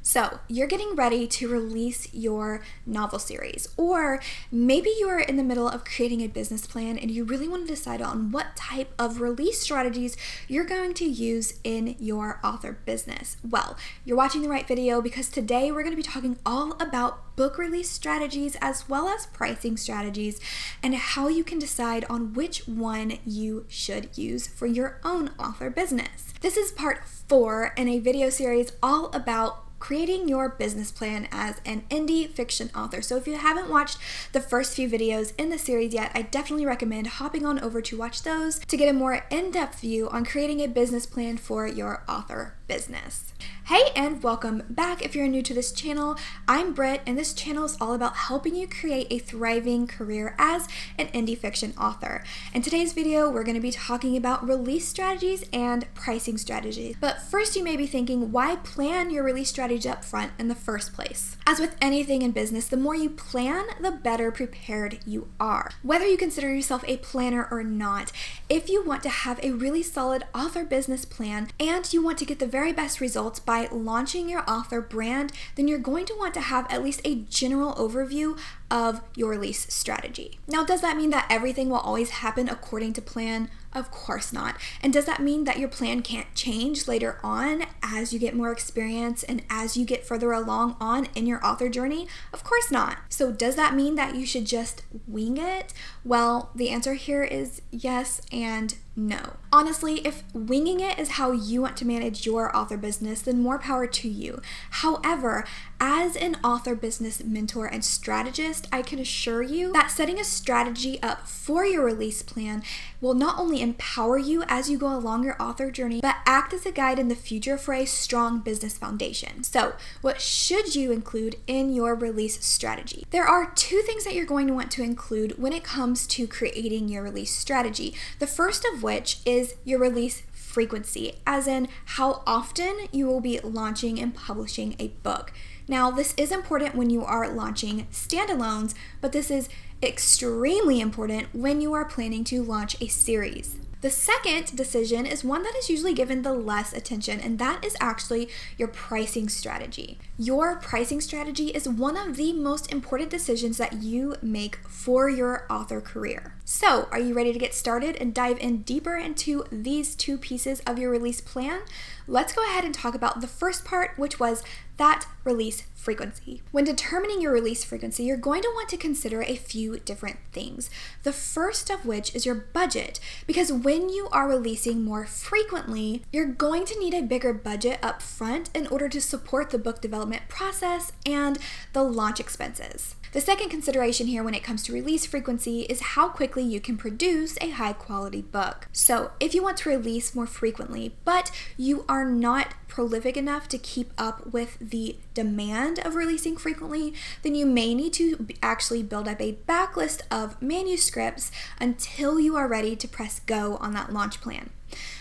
So, you're getting ready to release your novel series, or maybe you are in the middle of creating a business plan and you really want to decide on what type of release strategies you're going to use in your author business. Well, you're watching the right video because today we're going to be talking all about book release strategies as well as pricing strategies and how you can decide on which one you should use for your own author business. This is part 4 in a video series all about creating your business plan as an indie fiction author. So if you haven't watched the first few videos in the series yet, I definitely recommend hopping on over to watch those to get a more in-depth view on creating a business plan for your author business. Hey, and welcome back. If you're new to this channel, I'm Britt, and this channel is all about helping you create a thriving career as an indie fiction author. In today's video, we're going to be talking about release strategies and pricing strategies. But first, you may be thinking, why plan your release strategy up front in the first place? As with anything in business, the more you plan, the better prepared you are. Whether you consider yourself a planner or not, if you want to have a really solid author business plan and you want to get the very best results by launching your author brand, then you're going to want to have at least a general overview of your release strategy. Now, does that mean that everything will always happen according to plan? Of course not. And does that mean that your plan can't change later on as you get more experience and as you get further along on in your author journey? Of course not. So does that mean that you should just wing it? Well, the answer here is yes and no. Honestly, if winging it is how you want to manage your author business, then more power to you. However, as an author business mentor and strategist, I can assure you that setting a strategy up for your release plan will not only empower you as you go along your author journey, but act as a guide in the future for a strong business foundation. So, what should you include in your release strategy? There are 2 things that you're going to want to include when it comes to creating your release strategy. The first of which is your release frequency, as in how often you will be launching and publishing a book. Now, this is important when you are launching standalones, but this is extremely important when you are planning to launch a series. The second decision is one that is usually given the less attention, and that is actually your pricing strategy. Your pricing strategy is one of the most important decisions that you make for your author career. So, are you ready to get started and dive in deeper into these 2 pieces of your release plan? Let's go ahead and talk about the first part, which was that release frequency. When determining your release frequency, you're going to want to consider a few different things. The first of which is your budget, because when you are releasing more frequently, you're going to need a bigger budget up front in order to support the book development process and the launch expenses. The second consideration here when it comes to release frequency is how quickly you can produce a high quality book. So if you want to release more frequently, but you are not prolific enough to keep up with the demand of releasing frequently, then you may need to actually build up a backlist of manuscripts until you are ready to press go on that launch plan.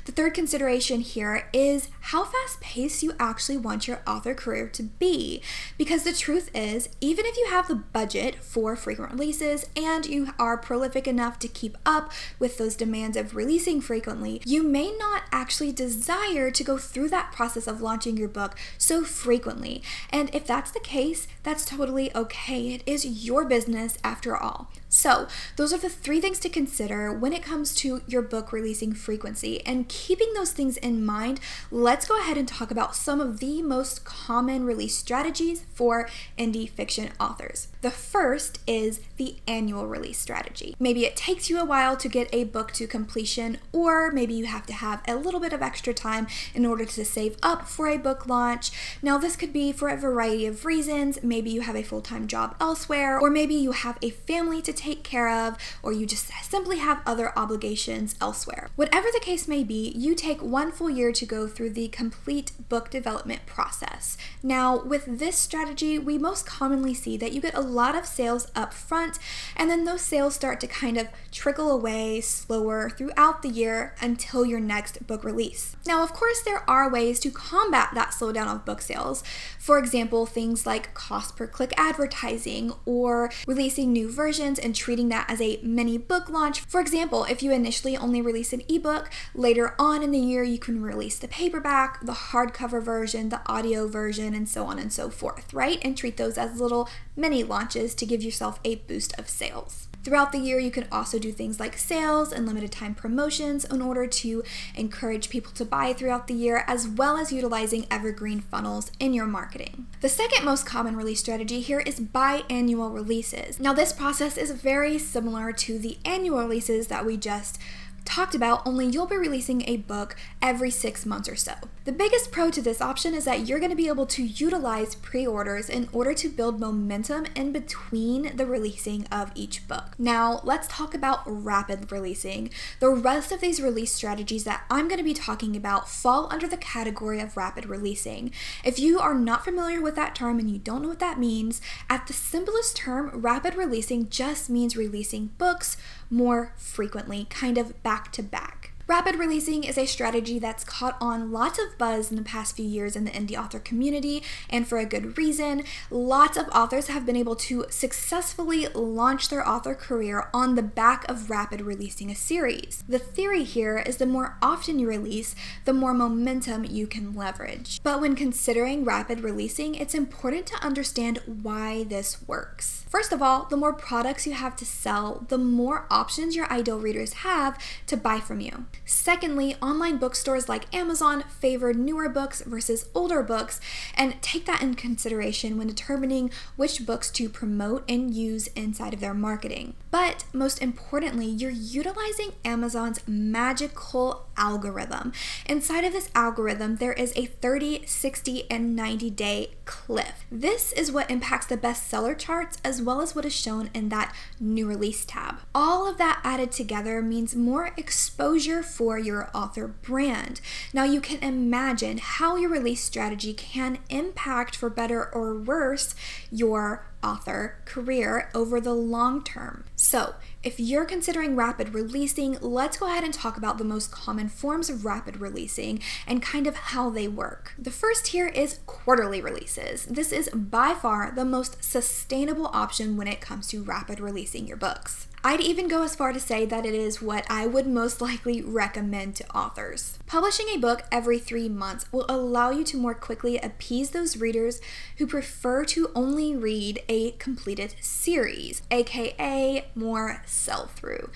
The third consideration here is how fast-paced you actually want your author career to be. Because the truth is, even if you have the budget for frequent releases and you are prolific enough to keep up with those demands of releasing frequently, you may not actually desire to go through that process of launching your book so frequently. And if that's the case, that's totally okay. It is your business after all. So those are the 3 things to consider when it comes to your book releasing frequency. And keeping those things in mind, let's go ahead and talk about some of the most common release strategies for indie fiction authors. The first is the annual release strategy. Maybe it takes you a while to get a book to completion, or maybe you have to have a little bit of extra time in order to save up for a book launch. Now, this could be for a variety of reasons. Maybe you have a full-time job elsewhere, or maybe you have a family to take care of, or you just simply have other obligations elsewhere. Whatever the case may be, you take 1 full year to go through the complete book development process. Now, with this strategy, we most commonly see that you get a lot of sales up front, and then those sales start to kind of trickle away slower throughout the year until your next book release. Now, of course, there are ways to combat that slowdown of book sales. For example, things like cost per click advertising or releasing new versions and treating that as a mini book launch. For example, if you initially only release an ebook, later on in the year you can release the paperback, the hardcover version, the audio version, and so on and so forth, right? And treat those as little mini launches to give yourself a boost of sales. Throughout the year, you can also do things like sales and limited time promotions in order to encourage people to buy throughout the year, as well as utilizing evergreen funnels in your marketing. The second most common release strategy here is biannual releases. Now, this process is very similar to the annual releases that we just talked about, only you'll be releasing a book every 6 months or so. The biggest pro to this option is that you're going to be able to utilize pre-orders in order to build momentum in between the releasing of each book. Now, let's talk about rapid releasing. The rest of these release strategies that I'm going to be talking about fall under the category of rapid releasing. If you are not familiar with that term and you don't know what that means, at the simplest term, rapid releasing just means releasing books more frequently, kind of back to back. Rapid releasing is a strategy that's caught on lots of buzz in the past few years in the indie author community, and for a good reason. Lots of authors have been able to successfully launch their author career on the back of rapid releasing a series. The theory here is the more often you release, the more momentum you can leverage. But when considering rapid releasing, it's important to understand why this works. First of all, the more products you have to sell, the more options your ideal readers have to buy from you. Secondly, online bookstores like Amazon favor newer books versus older books, and take that in consideration when determining which books to promote and use inside of their marketing. But most importantly, you're utilizing Amazon's magical algorithm. Inside of this algorithm, there is a 30, 60, and 90-day cliff. This is what impacts the bestseller charts as well as what is shown in that new release tab. All of that added together means more exposure for your author brand. Now you can imagine how your release strategy can impact, for better or worse, your author career over the long term. So, if you're considering rapid releasing, let's go ahead and talk about the most common forms of rapid releasing and kind of how they work. The first here is quarterly releases. This is by far the most sustainable option when it comes to rapid releasing your books. I'd even go as far to say that it is what I would most likely recommend to authors. Publishing a book every 3 months will allow you to more quickly appease those readers who prefer to only read a completed series, aka more sell-through.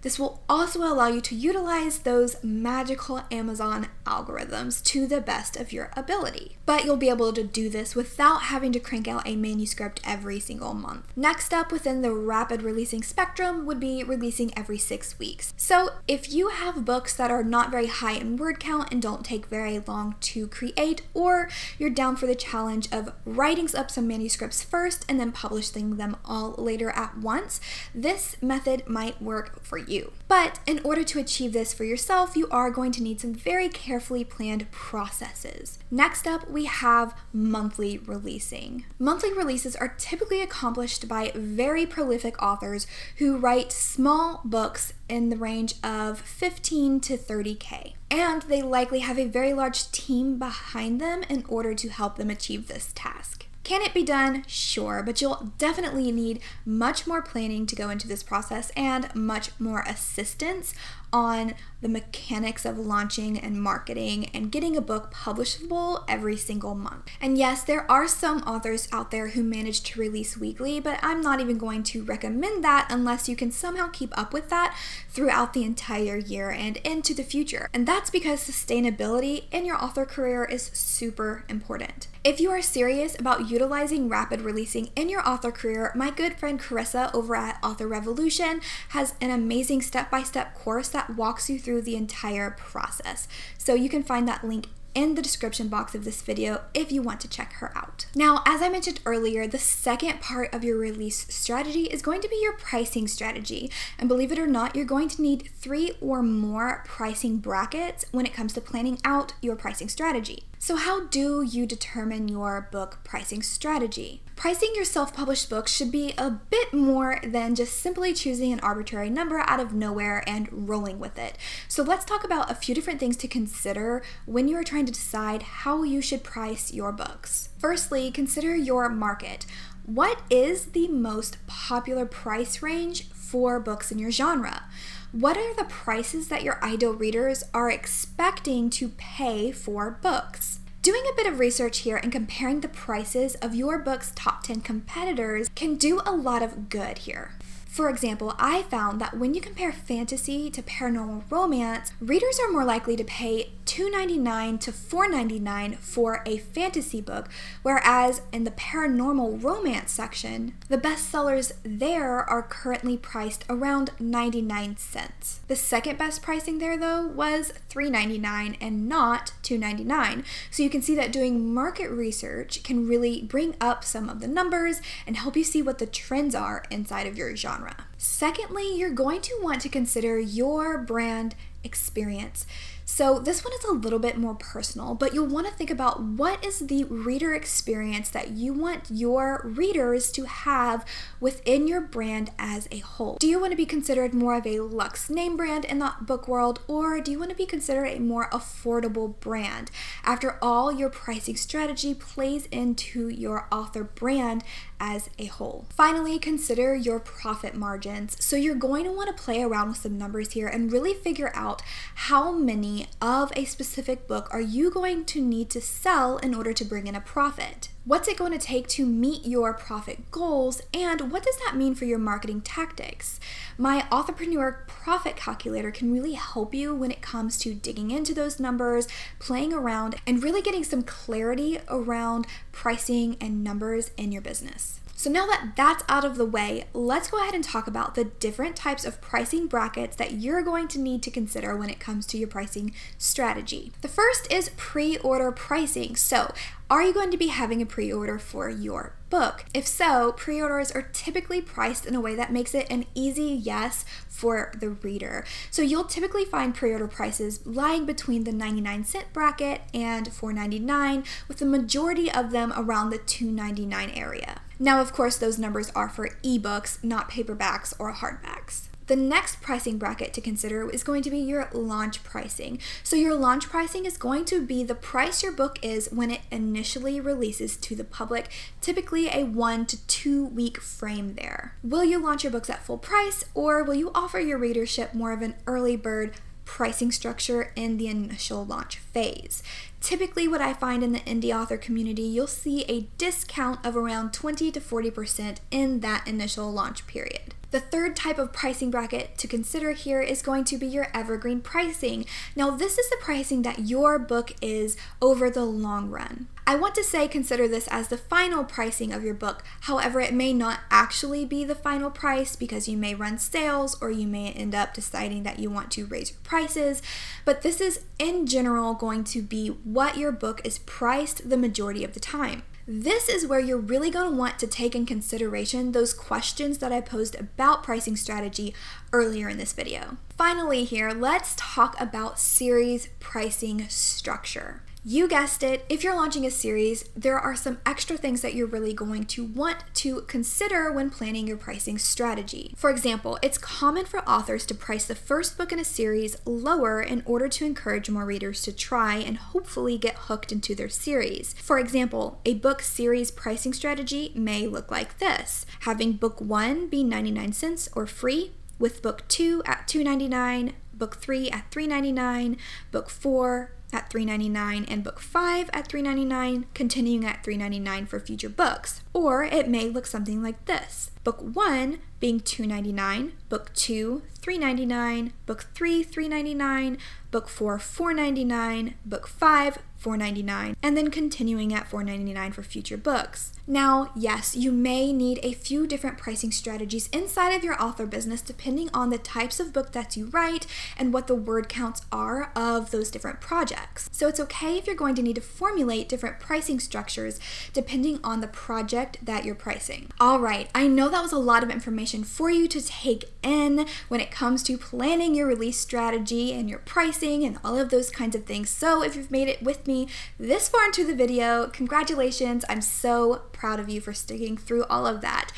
This will also allow you to utilize those magical Amazon algorithms to the best of your ability. But you'll be able to do this without having to crank out a manuscript every single month. Next up within the rapid releasing spectrum would be releasing every 6 weeks. So if you have books that are not very high in word count and don't take very long to create, or you're down for the challenge of writing up some manuscripts first and then publishing them all later at once, this method might work for you. But in order to achieve this for yourself, you are going to need some very carefully planned processes. Next up, we have monthly releasing. Monthly releases are typically accomplished by very prolific authors who write small books in the range of 15 to 30K. And they likely have a very large team behind them in order to help them achieve this task. Can it be done? Sure, but you'll definitely need much more planning to go into this process and much more assistance on the mechanics of launching and marketing and getting a book publishable every single month. And yes, there are some authors out there who manage to release weekly, but I'm not even going to recommend that unless you can somehow keep up with that throughout the entire year and into the future. And that's because sustainability in your author career is super important. If you are serious about utilizing rapid releasing in your author career, my good friend Carissa over at Author Revolution has an amazing step-by-step course that walks you through the entire process. So you can find that link in the description box of this video if you want to check her out. Now, as I mentioned earlier, the second part of your release strategy is going to be your pricing strategy. And believe it or not, you're going to need 3 or more pricing brackets when it comes to planning out your pricing strategy. So how do you determine your book pricing strategy? Pricing your self-published books should be a bit more than just simply choosing an arbitrary number out of nowhere and rolling with it. So let's talk about a few different things to consider when you are trying to decide how you should price your books. Firstly, consider your market. What is the most popular price range for books in your genre? What are the prices that your ideal readers are expecting to pay for books? Doing a bit of research here and comparing the prices of your book's top 10 competitors can do a lot of good here. For example, I found that when you compare fantasy to paranormal romance, readers are more likely to pay $2.99 to $4.99 for a fantasy book, whereas in the paranormal romance section, the bestsellers there are currently priced around 99 cents. The second best pricing there, though, was $3.99 and not $2.99. So you can see that doing market research can really bring up some of the numbers and help you see what the trends are inside of your genre. Secondly, you're going to want to consider your brand experience. So this one is a little bit more personal, but you'll want to think about what is the reader experience that you want your readers to have within your brand as a whole. Do you want to be considered more of a luxe name brand in the book world, or do you want to be considered a more affordable brand? After all, your pricing strategy plays into your author brand as a whole. Finally, consider your profit margins. So you're going to want to play around with some numbers here and really figure out how many of a specific book are you going to need to sell in order to bring in a profit. What's it going to take to meet your profit goals, and what does that mean for your marketing tactics? My Authorpreneur Profit Calculator can really help you when it comes to digging into those numbers, playing around, and really getting some clarity around pricing and numbers in your business. So now that that's out of the way, let's go ahead and talk about the different types of pricing brackets that you're going to need to consider when it comes to your pricing strategy. The first is pre-order pricing. So, are you going to be having a pre-order for your book? If so, pre-orders are typically priced in a way that makes it an easy yes for the reader. So you'll typically find pre-order prices lying between the 99-cent bracket and $4.99, with the majority of them around the $2.99 area. Now, of course, those numbers are for ebooks, not paperbacks or hardbacks. The next pricing bracket to consider is going to be your launch pricing. So your launch pricing is going to be the price your book is when it initially releases to the public, typically a 1 to 2 week frame there. Will you launch your books at full price, or will you offer your readership more of an early bird pricing structure in the initial launch phase? Typically, what I find in the indie author community, you'll see a discount of around 20 to 40% in that initial launch period. The third type of pricing bracket to consider here is going to be your evergreen pricing. Now, this is the pricing that your book is over the long run. I want to say consider this as the final pricing of your book. However, it may not actually be the final price because you may run sales or you may end up deciding that you want to raise your prices. But this is in general going to be what your book is priced the majority of the time. This is where you're really going to want to take in consideration those questions that I posed about pricing strategy earlier in this video. Finally here, let's talk about series pricing structure. You guessed it, if you're launching a series, there are some extra things that you're really going to want to consider when planning your pricing strategy. For example, it's common for authors to price the first book in a series lower in order to encourage more readers to try and hopefully get hooked into their series. For example, a book series pricing strategy may look like this: having book 1 be 99 cents or free, with book 2 at $2.99, book 3 at $3.99, book 4 at $3.99, and book 5 at $3.99, continuing at $3.99 for future books. Or it may look something like this: book 1 being $2.99, book 2 $3.99, book 3 $3.99, book 4 $4.99, book 5 $4.99, and then continuing at $4.99 for future books. Now, yes, you may need a few different pricing strategies inside of your author business depending on the types of book that you write and what the word counts are of those different projects. So it's okay if you're going to need to formulate different pricing structures depending on the project that you're pricing. All right, I know that was a lot of information for you to take in when it comes to planning your release strategy and your pricing pricing and all of those kinds of things. So if you've made it with me this far into the video, congratulations. I'm so proud of you for sticking through all of that.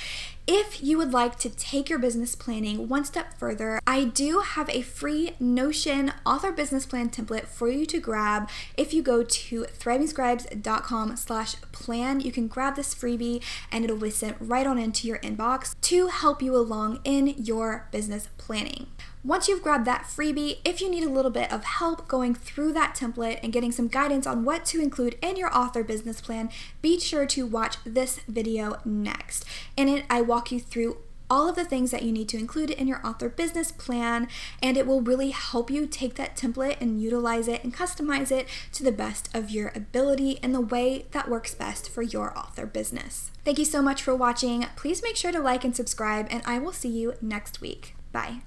If you would like to take your business planning one step further, I do have a free Notion author business plan template for you to grab. If you go to thrivingscribes.com/plan, you can grab this freebie and it'll be sent right on into your inbox to help you along in your business planning. Once you've grabbed that freebie, if you need a little bit of help going through that template and getting some guidance on what to include in your author business plan, be sure to watch this video next. In it, I walk you through all of the things that you need to include in your author business plan, and it will really help you take that template and utilize it and customize it to the best of your ability in the way that works best for your author business. Thank you so much for watching. Please make sure to like and subscribe, and I will see you next week. Bye.